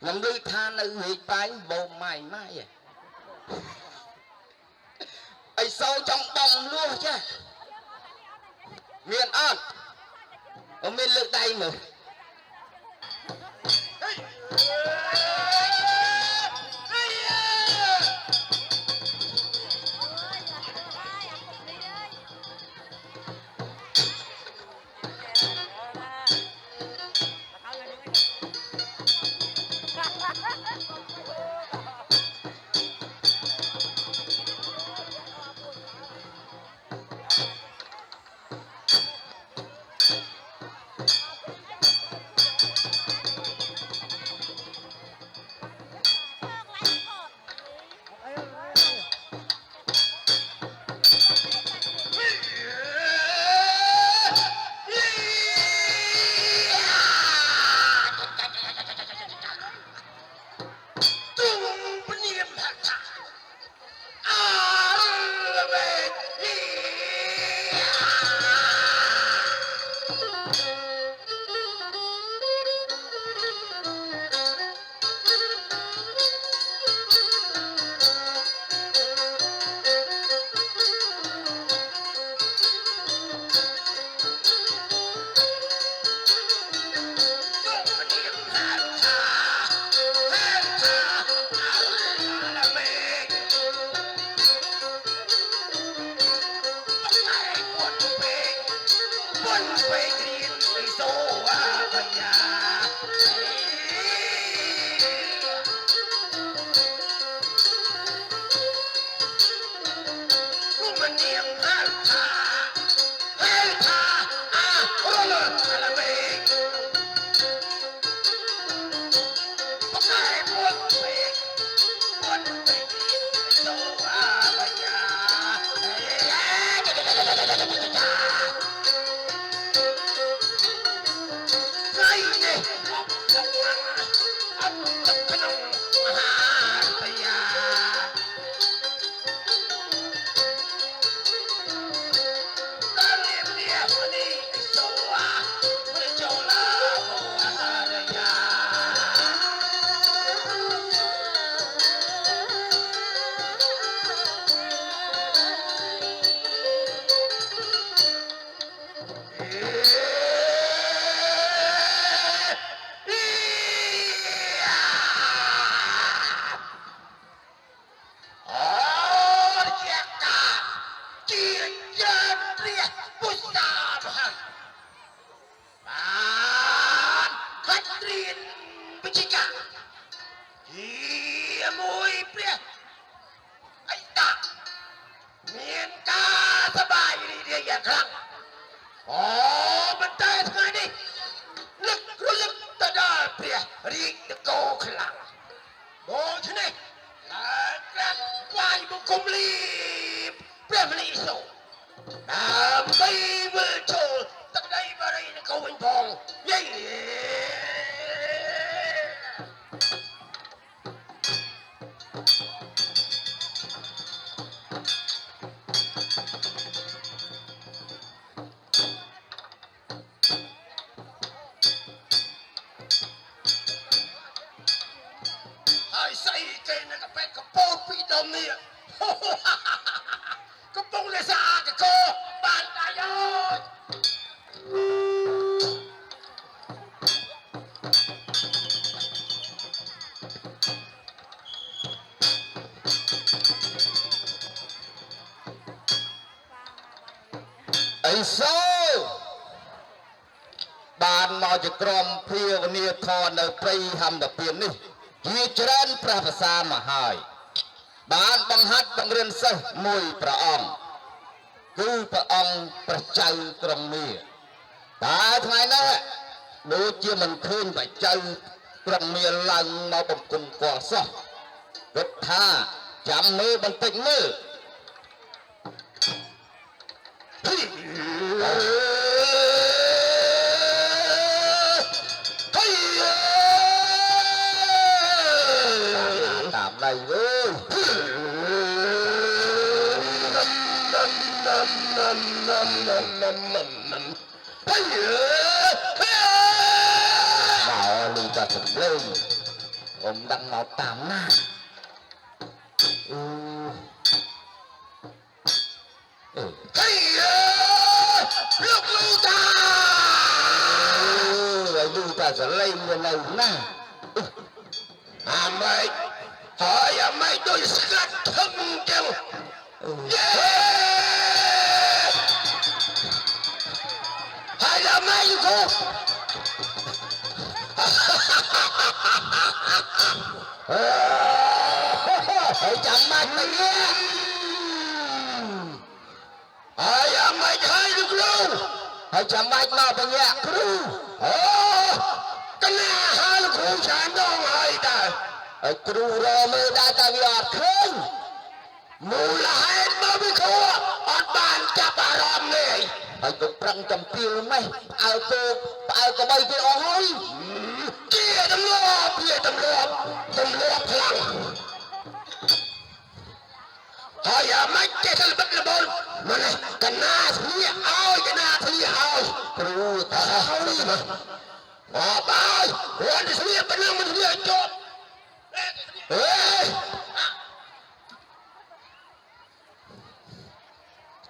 làm lư than ở huyệt bái bộ mày mai ai sâu trong bông luôn chứ miền ơn ở miền lực đây mà ai sâu bàn mòจะกรมเพียวเนียทอในปรีหำแบบเปลี่ยนนี่ยีเจริญพระภาษามาหายบ้านบังฮัดบังเรียนเสมวยพระองค์คือพระองค์ประจัยตรงนี้แต่ทำไมนะดูเจียมันคืนไปใจตรงนี้ลังมาบำกุมก่อซะรถท่าจำมือบันติมือตามไรเว้ยบ่าวลีจะสำเร็จ ông đang mau tám na thấy lúc lưu ta lưu ta sẽ lên lên này na mày hỏi mày tôi sát thân chăng hay là mày cô hãy chậm mắt mày nghe hay mày thấy được luôn hãy chậm mắt mà mày nghe cái nào hai là khu sản đó hay ta kru ra mơ đa ta việc khơi mù là hết mà bị khô ở bàn chắp à ròm này hãy cục răng chầm tiêu mày ao cô bay cái ôi kia tầm lộp lăng hỏi mày cái thằng bất là bồn mà này cái na thí ôi kru ta bao hoàn thì thí bên lưng mình thí chốt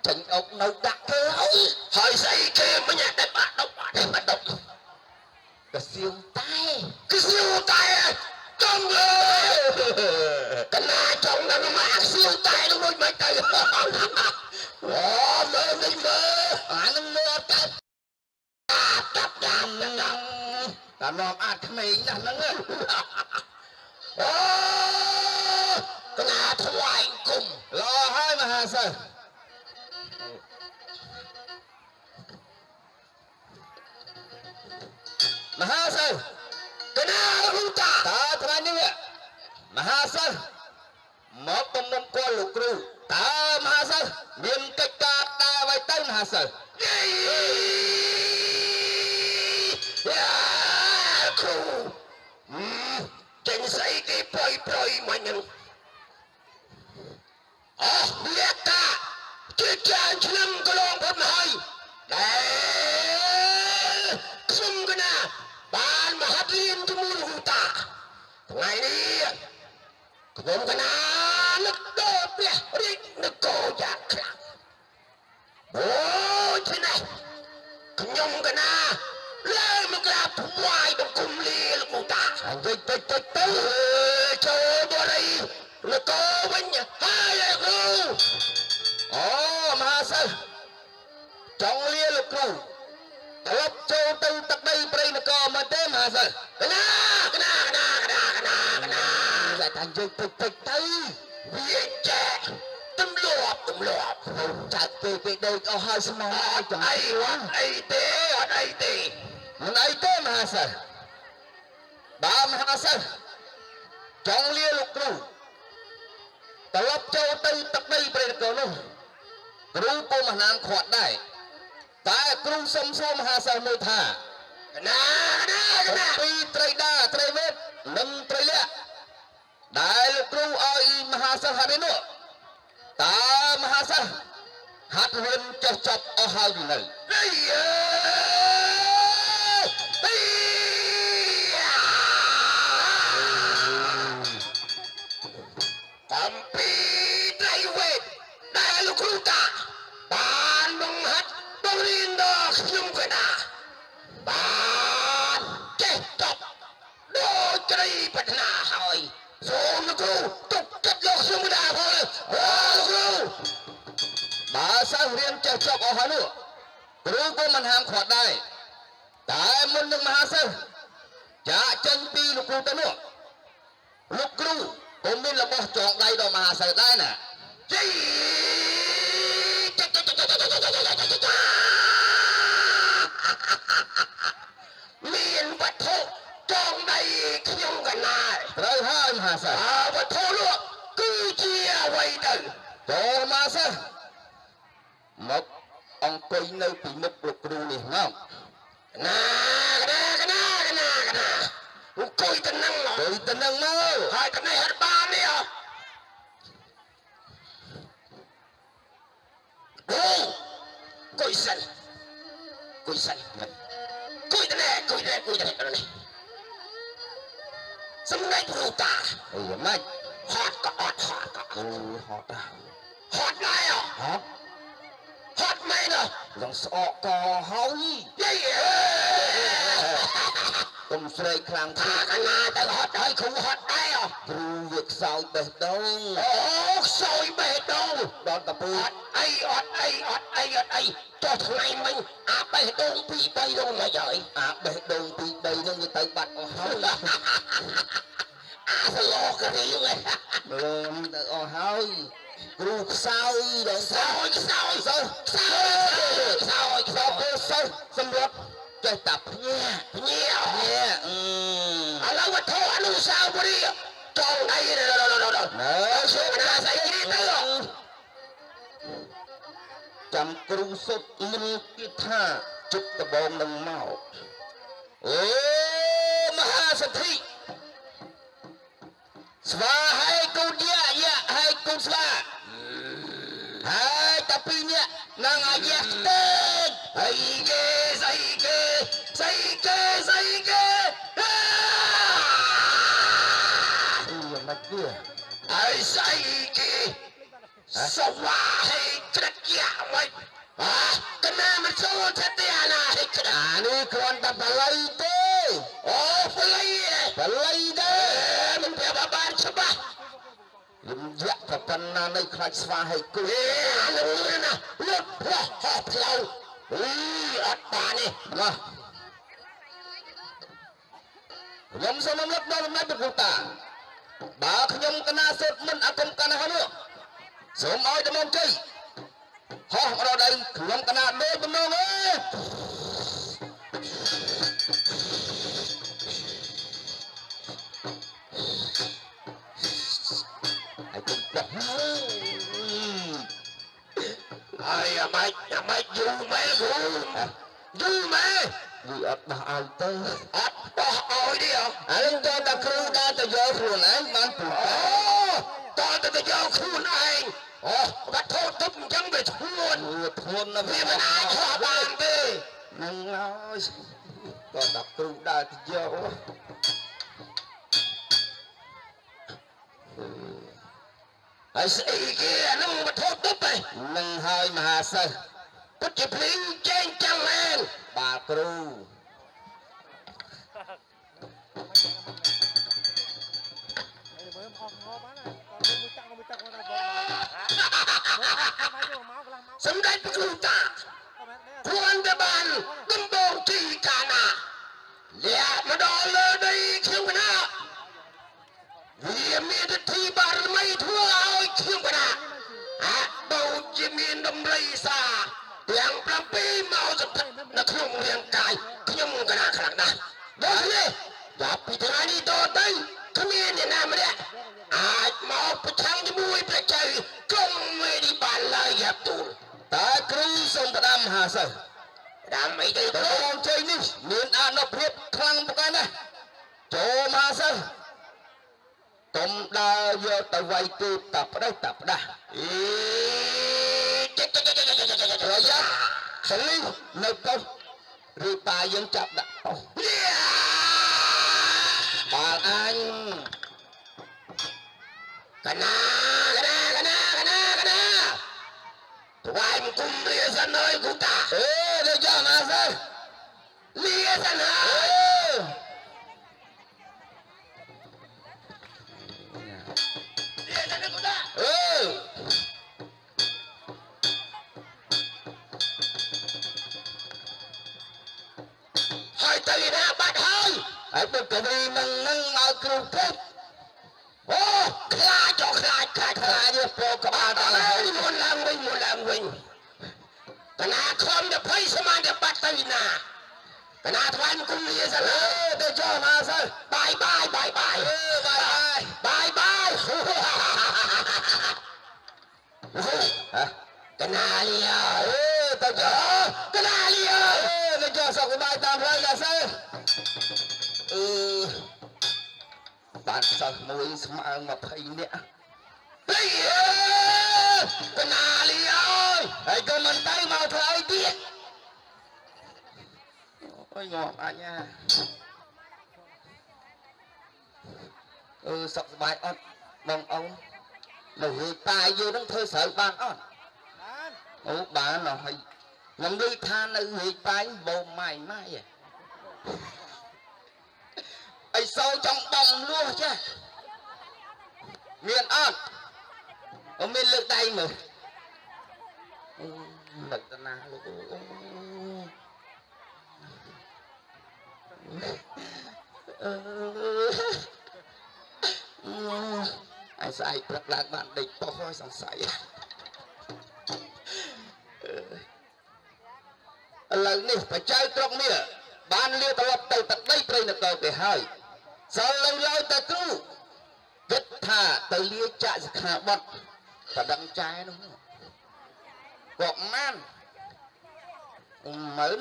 chỉnh ốc nấu đặc thế ấy hỏi xây kia mới nhà đẹp bắt độc cái siêu tay cái siêu tay trong người cái na trong nó mà siêu tay nó mới mày tay mơ mình mơ nó mơ tập làm nòm ạt mày nè nó ngơ cái na thoại cùng lo hai mà hà sơ Mahasal kenal huta ta training Mahasal một mông qua lục ru ta Mahasal miền cách ta ta vai tay Mahasal khu trên xây cái proi mà nhận lihat ta kita jenam kelong pemahai sum kena ban mahadin tumur huta ngày đi cũng kena nước đốt nè rít nước cô giặc lặng bố thế này nhung kena lên một là ngoài một cung lia là cô ta trời bữa đây là cô bên nhà hai là cô Mahasal trong lia lục ru lấp châu tư tắc đây prey nó co mà thế Mahasal kena lại thành dây tịch tay viên trẻ tâm lộp chặt về đây có hai số mong ai chẳng ai tế mình ai tế Mahasal ba Mahasal trong lia lục ru lấp châu tư tắc đây prey nó co luôn kru cô mà nàng khoát đây ta kru xâm xô Mahasal môi thả pi trai đa trai vết nâng trai lẹ đại lục kru oi Mahasal hạt đến nữa ta Mahasal hạt huyền cho chọc ở hai vị này tapi trai vết đại lục kru ta ban bông hát bông rin đó nhung cái nào ban chết chọc đôi cây bạch nà hỏi rồi nó kru tục chất lọc xung đà thôi kru bà sao huyền cho chọc ở hai nữa kru cô mình hàng khoát đây tại môn nước Mahasal chả chân pi lục kru ta nữa lục kru cũng biết là bỏ chọn đây đó Mahasal đây nè miền vật thô trong đây không gần này rồi hai Mahasal vật thô luôn cứ chia quay đời cho Mahasal một ông coi nơi bị mất lục ru này không coi tình năng rồi rồi tình năng mơ hai cái này hết ba đi à coi xanh coi tình này này សម្ដេចគ្រូតា អីយ៉ាងម៉េច ហត់ក៏អត់ហត់ក៏អ អូ ត់ ហត់ដែរ ហត់ដែរហ៎ ហត់ ហត់មែនហ៎ យ៉ាងស្អកកហើយ យី កុំស្រែកខ្លាំង ថាកណាទៅហត់ហើយគ្រូហត់ដែរហ៎ គ្រូវាខ្សោយបេះដូង អូខ្សោយបេះដូង ដល់តពូ អត់អីអត់អីអត់អីអត់អីចុះថ្ងៃមិញអាបេះដូងពីរបីដងមកហើយ អាបេះដូងពីរដីនឹងវាទៅបាត់អស់ហើយ អាសឡករៀងឯង មើលទៅអស់ហើយគ្រូខ្សោយដល់ ខ្សោយខ្សោយ សិស្ស ខ្សោយខ្សោយខ្សោយ ពេលសិស្សសម្រាប់ចេះតែភ្ញាក់ ញៀវ ភ្ញាក់ ឥឡូវវត្ថុអនុស្សាវរីយ៍ចង់អីណ៎ ណែ ជួយណាស្អីគេទៅ ចាំគ្រូសុទ្ធមិនគិតថាជិតដបងនឹងមកអូមហាសទ្ធិស្វាហើយកូនយ៉ាហើយកូនស្វាហើយតាពីរនាក់នឹងអាយ៉ាស្ទើរ អីគេស្អីគេស្អីគេស្អីគេ អីយ៉ាងម៉េចវា អីស្អីគេសវ៉ាហេក្រិតយ៉ាវិញកណាមិនចូលទៅទីអាណាហេក្រិត អានេះគ្រាន់តែបល័យទេ អូប្លៃ បល័យទេ មិនប្រាប់បានច្បាស់ លំយ៉ាក់ប្រប៉ុណ្ណានៃខ្លាចស្វាហើយកូន អានោះណាលុតផ្លោះហោះផ្លូវអីអត់បានទេ មកខ្ញុំសូមរំលឹកដល់លំដាប់ព្រះតាបើខ្ញុំកណាសេតមិនអកុំកណាហើយនោះសូមឲ្យដំណងជ័យហោះមកដល់ដៃខ្ញុំកណាដូចដំណងអើយហើយគុំបោះ ហើយអាម៉េចយូរមែនគ្រូយូរមែន វាអត់ដោះឲ្យទៅ អត់បោះឲ្យទេហ៎ អានេះតើតាគ្រូដើរទៅយកខ្លួនឯងបានពូ អូតើទៅយកខ្លួនឯងអូបាត់ធូរទឹកអញ្ចឹងវាធ្ងន់ វាធ្ងន់ណាស់ វាមិនអាចខកបានទេ នឹងហើយតើតាគ្រូដើរទៅយក ហើយស្អីគេអានោះបាត់ធូរទឹកឯង នឹងហើយមហាសិស្ស ពិតជាភ្លីងចេញចាំមែន បាទគ្រូ មើលអស់ងប់ហ្នឹងគាត់មួយចាក់មកគាត់ទៅមកកន្លះមក សម្ដេចគ្រូតាព្រាន់តែបានដំបងទីកាណាលាក់មកដល់លើដីខ្ញុំកណាវាមានទិដ្ឋីបារមីធ្វើឲ្យខ្ញុំកណាអាចដូចជាមានដំរីសាទាំង7មកស្ថិតនៅក្នុងរាងកាយខ្ញុំកណាខ្លាំងណាស់ដូច្នេះចាប់ពីថ្ងៃនេះតទៅគ្មានអ្នកណាម្នាក់អាចមកប្រឆាំងជាមួយព្រះចៅក្រុងមេឌីបានឡើយយ៉ាប់ទូល តែគ្រូសូមផ្ដាំមហាសិស្ស តាមអីទៅ ដំណងជ័យនេះមានអនុភាពខ្លាំងប្រកែណាស់ចូលមហាសិស្សកុំដើរយកទៅវាយគេតាផ្ដេសតាផ្ដាស់ អីចេះ ប្រយ័ត្នសលីនៅកោះឬតាយើងចាប់ដាក់កោះបាល់អញ កណាថ្វាយមង្គមលាសិនអើយគូតា អេទៅចាំមហាសិស្ស លាសិនហើ អេ យលាសិនគូតា អេ ហើយទៅណាបាត់ហើយ ហើយបុកវីនឹងមកគ្រូពេទ្យ អូខ្លាចខ្លាច ខ្លាចនេះពោក្បាល តើ ដល់ហើយ មុនឡើងវិញកណាខំទៅភ័យសមានតែបាត់ទៅណាកណាថ្វាយមង្គមលាសិន អេ ហើយ ទៅចាំមហាសិស្ស បាយបាយ អេបាយបាយ ហ៎ កណាលីអើយ អេទៅចាំ កណាលីអើយ អេទៅចាំសុខបាយតាមផ្លូវណាសិស្សអឺបានសិស្សមួយស្មើ20នាក់ ពីកណាលីអើយ ហើយក៏មិនទៅមកធ្វើអីទៀតអូយងាប់អញ សុខសប្បាយអត់បងអូននៅហេប៉ាយយើងនឹងធ្វើស្រូវបានអត់ បាន អូបានអស់ហើយខ្ញុំឮថានៅហេប៉ាយបូមម៉ាយម៉ាយអីសោចង់បងលួសចាមានអត់អូមានលើកដៃមើលលើកតាណាលោកអញស្អែកព្រឹកឡើងបានដេកប៉ុសហើយសង្ស័យឥឡូវនេះប្រជាក្រុងនេះបានលាត្រឡប់ទៅទឹកដីព្រៃនគរទៅហើយសល់នៅឡើយតែគ្រូគិតថាទៅលាចាក់សិក្ខាបទប្រដឹងចែនោះគាត់ម៉ានមើល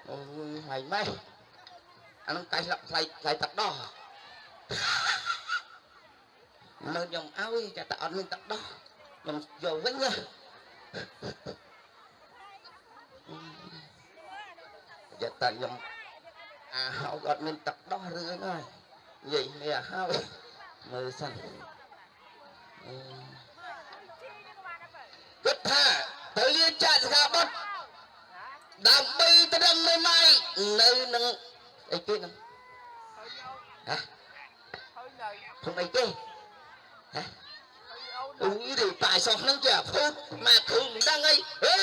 អូយហើយម៉េះអានឹងកាយថ្លៃទឹកដោះមើលខ្ញុំឲ្យចាតែអត់មានទឹកដោះខ្ញុំយកវិញណាយកតែខ្ញុំហៅអត់មានទឹកដោះរឿងហើយនិយាយនេះហើយមើលសិនគិតថាទៅលាចាក់សិក្ខាបទដើម្បីទៅដឹងមេម៉ាយនៅនឹងអីគេហ្នឹងហ៎ខ្ញុំអីគេហ៎អូយនេះប៉ាយសោះហ្នឹងចាភូតមកគ្រូមិនដឹងអីហេ